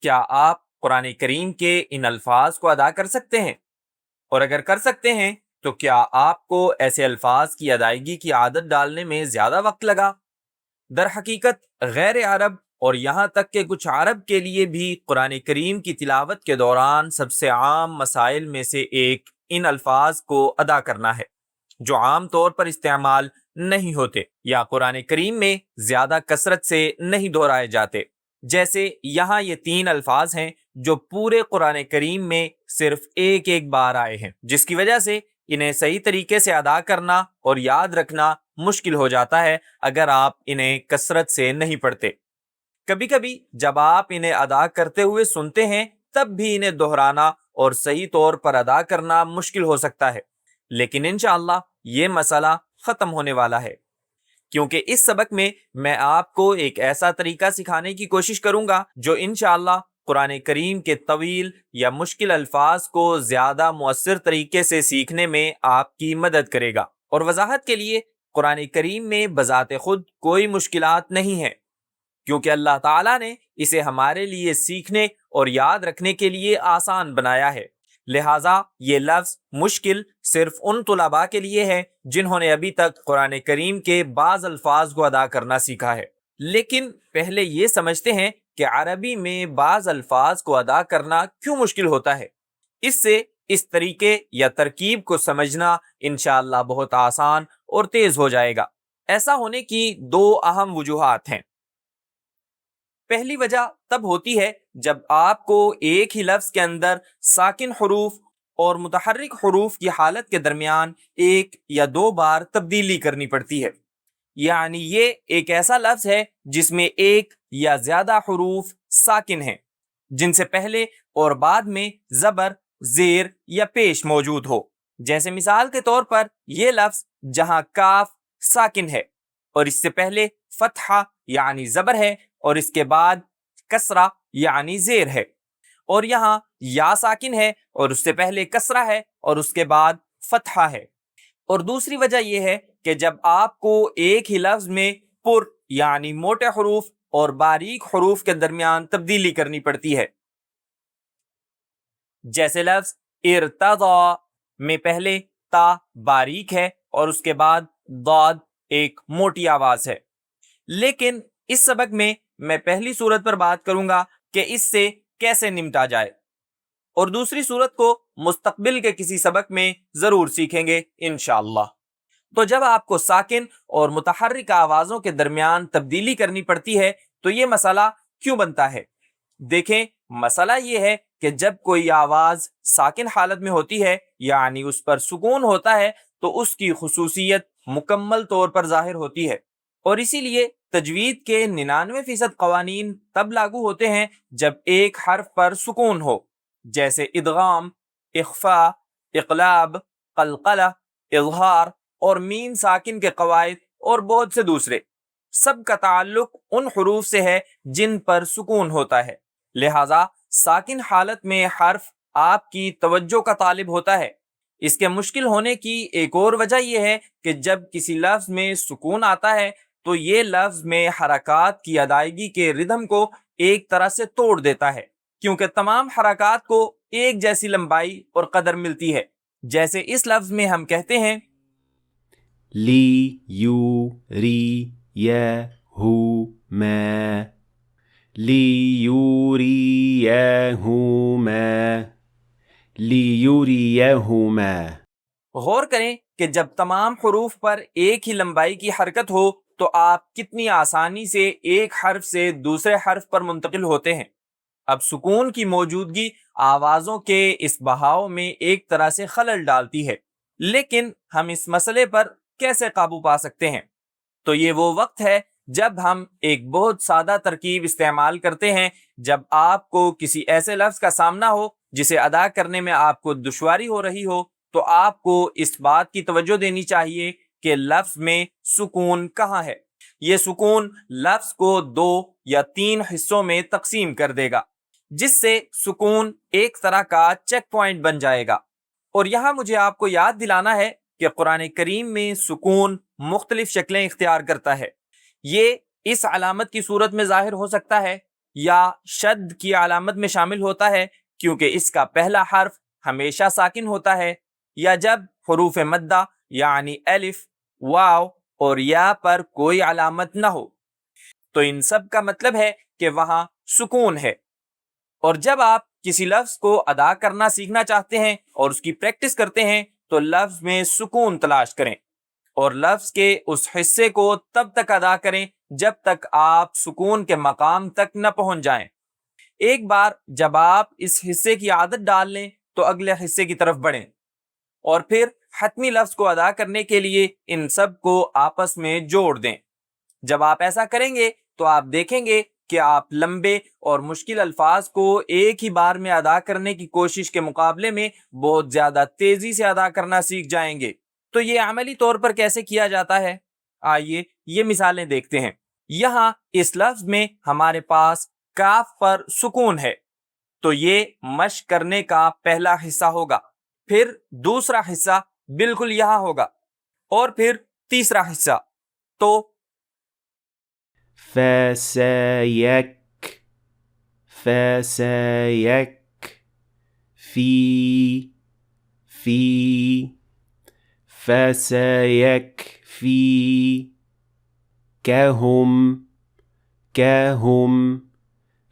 کیا آپ قرآن کریم کے ان الفاظ کو ادا کر سکتے ہیں؟ اور اگر کر سکتے ہیں تو کیا آپ کو ایسے الفاظ کی ادائیگی کی عادت ڈالنے میں زیادہ وقت لگا؟ در حقیقت غیر عرب اور یہاں تک کہ کچھ عرب کے لیے بھی قرآن کریم کی تلاوت کے دوران سب سے عام مسائل میں سے ایک ان الفاظ کو ادا کرنا ہے، جو عام طور پر استعمال نہیں ہوتے یا قرآن کریم میں زیادہ کثرت سے نہیں دہرائے جاتے۔ جیسے یہاں یہ 3 الفاظ ہیں جو پورے قرآن کریم میں صرف ایک بار آئے ہیں، جس کی وجہ سے انہیں صحیح طریقے سے ادا کرنا اور یاد رکھنا مشکل ہو جاتا ہے اگر آپ انہیں کثرت سے نہیں پڑھتے۔ کبھی کبھی جب آپ انہیں ادا کرتے ہوئے سنتے ہیں تب بھی انہیں دہرانا اور صحیح طور پر ادا کرنا مشکل ہو سکتا ہے، لیکن انشاءاللہ یہ مسئلہ ختم ہونے والا ہے، کیونکہ اس سبق میں آپ کو ایک ایسا طریقہ سکھانے کی کوشش کروں گا جو انشاءاللہ قرآن کریم کے طویل یا مشکل الفاظ کو زیادہ مؤثر طریقے سے سیکھنے میں آپ کی مدد کرے گا۔ اور وضاحت کے لیے قرآن کریم میں بذات خود کوئی مشکلات نہیں ہیں، کیونکہ اللہ تعالیٰ نے اسے ہمارے لیے سیکھنے اور یاد رکھنے کے لیے آسان بنایا ہے، لہٰذا یہ لفظ مشکل صرف ان طلباء کے لیے ہے جنہوں نے ابھی تک قرآن کریم کے بعض الفاظ کو ادا کرنا سیکھا ہے۔ لیکن پہلے یہ سمجھتے ہیں کہ عربی میں بعض الفاظ کو ادا کرنا کیوں مشکل ہوتا ہے۔ اس سے اس طریقے یا ترکیب کو سمجھنا انشاءاللہ بہت آسان اور تیز ہو جائے گا۔ ایسا ہونے کی 2 اہم وجوہات ہیں۔ پہلی وجہ تب ہوتی ہے جب آپ کو ایک ہی لفظ کے اندر ساکن حروف اور متحرک حروف کی حالت کے درمیان 1 یا 2 بار تبدیلی کرنی پڑتی ہے، یعنی یہ ایک ایسا لفظ ہے جس میں 1 یا زیادہ حروف ساکن ہیں، جن سے پہلے اور بعد میں زبر، زیر یا پیش موجود ہو۔ جیسے مثال کے طور پر یہ لفظ جہاں کاف ساکن ہے اور اس سے پہلے فتحہ یعنی زبر ہے اور اس کے بعد کسرہ یعنی زیر ہے، اور یہاں یا ساکن ہے اور اس سے پہلے کسرہ ہے اور اس کے بعد فتحہ ہے۔ اور دوسری وجہ یہ ہے کہ جب آپ کو ایک ہی لفظ میں پر یعنی موٹے حروف اور باریک حروف کے درمیان تبدیلی کرنی پڑتی ہے، جیسے لفظ ارتضی میں پہلے تا باریک ہے اور اس کے بعد ضاد ایک موٹی آواز ہے۔ لیکن اس سبق میں پہلی صورت پر بات کروں گا کہ اس سے کیسے نمٹا جائے، اور دوسری صورت کو مستقبل کے کسی سبق میں ضرور سیکھیں گے انشاءاللہ۔ تو جب آپ کو ساکن اور متحرک آوازوں کے درمیان تبدیلی کرنی پڑتی ہے تو یہ مسئلہ کیوں بنتا ہے؟ دیکھیں، مسئلہ یہ ہے کہ جب کوئی آواز ساکن حالت میں ہوتی ہے یعنی اس پر سکون ہوتا ہے تو اس کی خصوصیت مکمل طور پر ظاہر ہوتی ہے، اور اسی لیے تجوید کے 99% قوانین تب لاگو ہوتے ہیں جب ایک حرف پر سکون ہو، جیسے ادغام، اخفاء، اقلاب، قلقلہ، اظہار اور میم ساکن کے قواعد اور بہت سے دوسرے۔ سب کا تعلق ان حروف سے ہے جن پر سکون ہوتا ہے، لہٰذا ساکن حالت میں حرف آپ کی توجہ کا طالب ہوتا ہے۔ اس کے مشکل ہونے کی ایک اور وجہ یہ ہے کہ جب کسی لفظ میں سکون آتا ہے تو یہ لفظ میں حرکات کی ادائیگی کے ردھم کو ایک طرح سے توڑ دیتا ہے، کیونکہ تمام حرکات کو ایک جیسی لمبائی اور قدر ملتی ہے۔ جیسے اس لفظ میں ہم کہتے ہیں لی، یو، ری، یہ، ہو، میں، لی، یو، ری، یہ، ہوں، میں، لی، یو، ری، یہ، ہوں، میں۔ غور کریں کہ جب تمام حروف پر ایک ہی لمبائی کی حرکت ہو تو آپ کتنی آسانی سے ایک حرف سے دوسرے حرف پر منتقل ہوتے ہیں۔ اب سکون کی موجودگی آوازوں کے اس بہاؤ میں ایک طرح سے خلل ڈالتی ہے، لیکن ہم اس مسئلے پر کیسے قابو پا سکتے ہیں؟ تو یہ وہ وقت ہے جب ہم ایک بہت سادہ ترکیب استعمال کرتے ہیں۔ جب آپ کو کسی ایسے لفظ کا سامنا ہو جسے ادا کرنے میں آپ کو دشواری ہو رہی ہو تو آپ کو اس بات کی توجہ دینی چاہیے کہ لفظ میں سکون کہاں ہے۔ یہ سکون لفظ کو 2 یا 3 حصوں میں تقسیم کر دے گا، جس سے سکون ایک طرح کا چیک پوائنٹ بن جائے گا۔ اور یہاں مجھے آپ کو یاد دلانا ہے کہ قرآن کریم میں سکون مختلف شکلیں اختیار کرتا ہے۔ یہ اس علامت کی صورت میں ظاہر ہو سکتا ہے، یا شد کی علامت میں شامل ہوتا ہے کیونکہ اس کا پہلا حرف ہمیشہ ساکن ہوتا ہے، یا جب حروف مدہ یعنی الف، واو اور یا پر کوئی علامت نہ ہو، تو ان سب کا مطلب ہے کہ وہاں سکون ہے۔ اور جب آپ کسی لفظ کو ادا کرنا سیکھنا چاہتے ہیں اور اس کی پریکٹس کرتے ہیں تو لفظ میں سکون تلاش کریں اور لفظ کے اس حصے کو تب تک ادا کریں جب تک آپ سکون کے مقام تک نہ پہنچ جائیں۔ ایک بار جب آپ اس حصے کی عادت ڈال لیں تو اگلے حصے کی طرف بڑھیں اور پھر حتمی لفظ کو ادا کرنے کے لیے ان سب کو آپس میں جوڑ دیں۔ جب آپ ایسا کریں گے تو آپ دیکھیں گے کہ آپ لمبے اور مشکل الفاظ کو ایک ہی بار میں ادا کرنے کی کوشش کے مقابلے میں بہت زیادہ تیزی سے ادا کرنا سیکھ جائیں گے۔ تو یہ عملی طور پر کیسے کیا جاتا ہے؟ آئیے یہ مثالیں دیکھتے ہیں۔ یہاں اس لفظ میں ہمارے پاس کاف پر سکون ہے، تو یہ مشق کرنے کا پہلا حصہ ہوگا، پھر دوسرا حصہ بالکل یہاں ہوگا اور پھر تیسرا حصہ۔ تو فسيك في فسيكفيكهم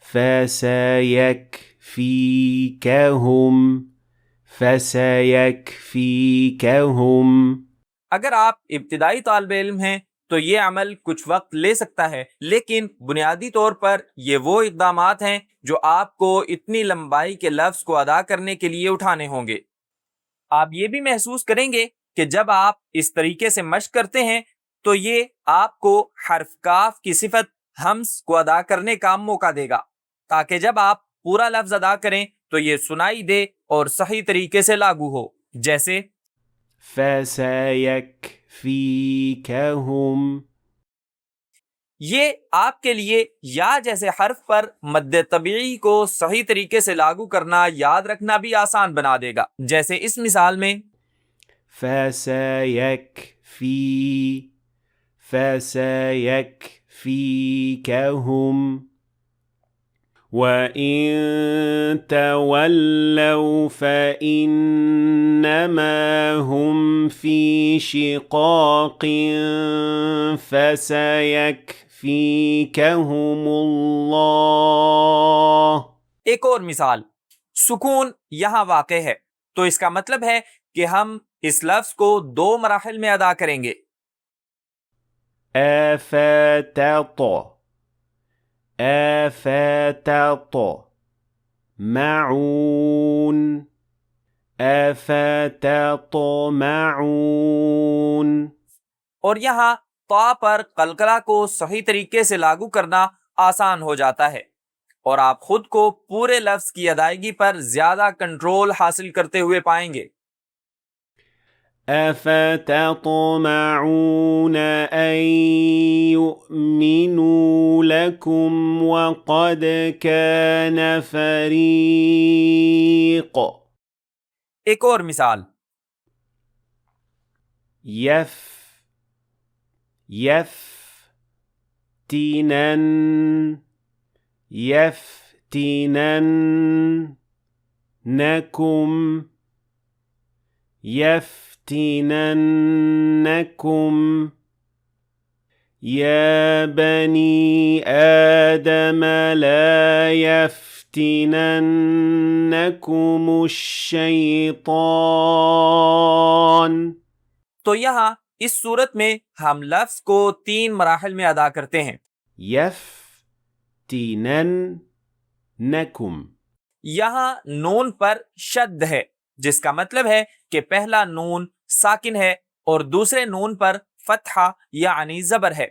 فسيكفيكهم۔ اگر آپ ابتدائی طالب علم ہیں تو یہ عمل کچھ وقت لے سکتا ہے، لیکن بنیادی طور پر یہ وہ اقدامات ہیں جو آپ کو اتنی لمبائی کے لفظ کو ادا کرنے کے لیے اٹھانے ہوں گے۔ آپ یہ بھی محسوس کریں گے کہ جب آپ اس طریقے سے مشق کرتے ہیں تو یہ آپ کو حرف کاف کی صفت ہمس کو ادا کرنے کا موقع دے گا، تاکہ جب آپ پورا لفظ ادا کریں تو یہ سنائی دے اور صحیح طریقے سے لاگو ہو، جیسے فسيكفيكهم۔ یہ آپ کے لیے یا جیسے حرف پر مد طبیعی کو صحیح طریقے سے لاگو کرنا یاد رکھنا بھی آسان بنا دے گا، جیسے اس مثال میں فسيكفيكهم وَإِن تَوَلَّوْا فَإِنَّمَا هُمْ فِي شِقَاقٍ فَسَيَكْفِيكَهُمُ اللَّهُ۔ ایک اور مثال، سکون یہاں واقع ہے تو اس کا مطلب ہے کہ ہم اس لفظ کو 2 مراحل میں ادا کریں گے۔ أفتطمعون اور یہاں طا پر قلقلہ کو صحیح طریقے سے لاگو کرنا آسان ہو جاتا ہے اور آپ خود کو پورے لفظ کی ادائیگی پر زیادہ کنٹرول حاصل کرتے ہوئے پائیں گے۔ أفتطمعون أن يؤمنوا لكم وقد كان فريق۔ ایک اور مثال، يفتننكم يا بني آدم لا يفتننكم الشيطان۔ تو یہاں اس صورت میں ہم لفظ کو 3 مراحل میں ادا کرتے ہیں۔ يفتننكم، یہاں نون پر شد ہے، جس کا مطلب ہے کہ پہلا نون ساکن ہے اور دوسرے نون پر فتحہ یعنی زبر ہے،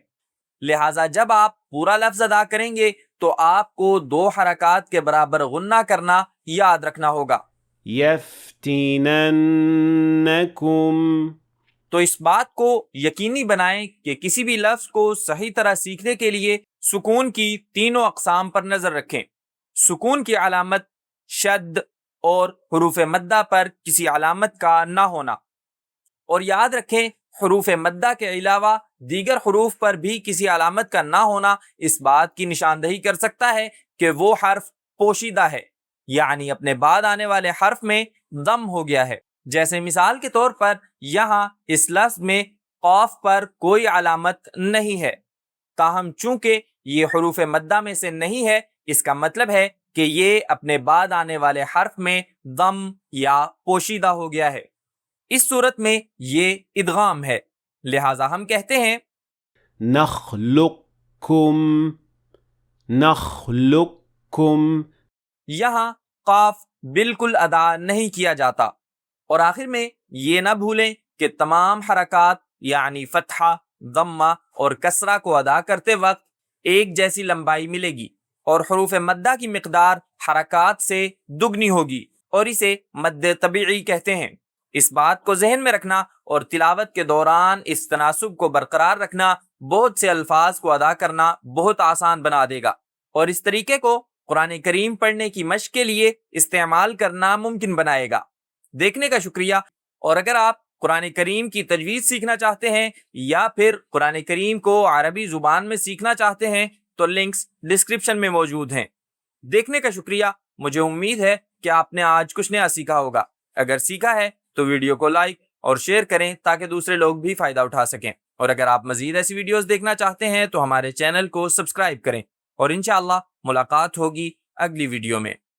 لہٰذا جب آپ پورا لفظ ادا کریں گے تو آپ کو 2 حرکات کے برابر غنہ کرنا یاد رکھنا ہوگا۔ يفتننكم، تو اس بات کو یقینی بنائیں کہ کسی بھی لفظ کو صحیح طرح سیکھنے کے لیے سکون کی تینوں اقسام پر نظر رکھیں۔ سکون کی علامت شد اور حروف مدہ پر کسی علامت کا نہ ہونا، اور یاد رکھیں حروف مدہ کے علاوہ دیگر حروف پر بھی کسی علامت کا نہ ہونا اس بات کی نشاندہی کر سکتا ہے کہ وہ حرف پوشیدہ ہے، یعنی اپنے بعد آنے والے حرف میں ضم ہو گیا ہے۔ جیسے مثال کے طور پر یہاں اس لفظ میں قاف پر کوئی علامت نہیں ہے، تاہم چونکہ یہ حروف مدہ میں سے نہیں ہے، اس کا مطلب ہے کہ یہ اپنے بعد آنے والے حرف میں ضم یا پوشیدہ ہو گیا ہے۔ اس صورت میں یہ ادغام ہے، لہٰذا ہم کہتے ہیں نخلقکم نخلقکم۔ یہاں قاف بالکل ادا نہیں کیا جاتا، اور آخر میں یہ نہ بھولیں کہ تمام حرکات یعنی فتحہ، ضمہ اور کسرہ کو ادا کرتے وقت ایک جیسی لمبائی ملے گی، اور حروف مدہ کی مقدار حرکات سے دگنی ہوگی، اور اسے مد طبیعی کہتے ہیں۔ اس بات کو ذہن میں رکھنا اور تلاوت کے دوران اس تناسب کو برقرار رکھنا بہت سے الفاظ کو ادا کرنا بہت آسان بنا دے گا، اور اس طریقے کو قرآن کریم پڑھنے کی مشق کے لیے استعمال کرنا ممکن بنائے گا۔ دیکھنے کا شکریہ، اور اگر آپ قرآن کریم کی تجوید سیکھنا چاہتے ہیں یا پھر قرآن کریم کو عربی زبان میں سیکھنا چاہتے ہیں تو لنکس ڈسکرپشن میں موجود ہیں۔ دیکھنے کا شکریہ، مجھے امید ہے کہ آپ نے آج کچھ نیا سیکھا ہوگا۔ اگر سیکھا ہے تو ویڈیو کو لائک اور شیئر کریں تاکہ دوسرے لوگ بھی فائدہ اٹھا سکیں، اور اگر آپ مزید ایسی ویڈیوز دیکھنا چاہتے ہیں تو ہمارے چینل کو سبسکرائب کریں، اور انشاءاللہ ملاقات ہوگی اگلی ویڈیو میں۔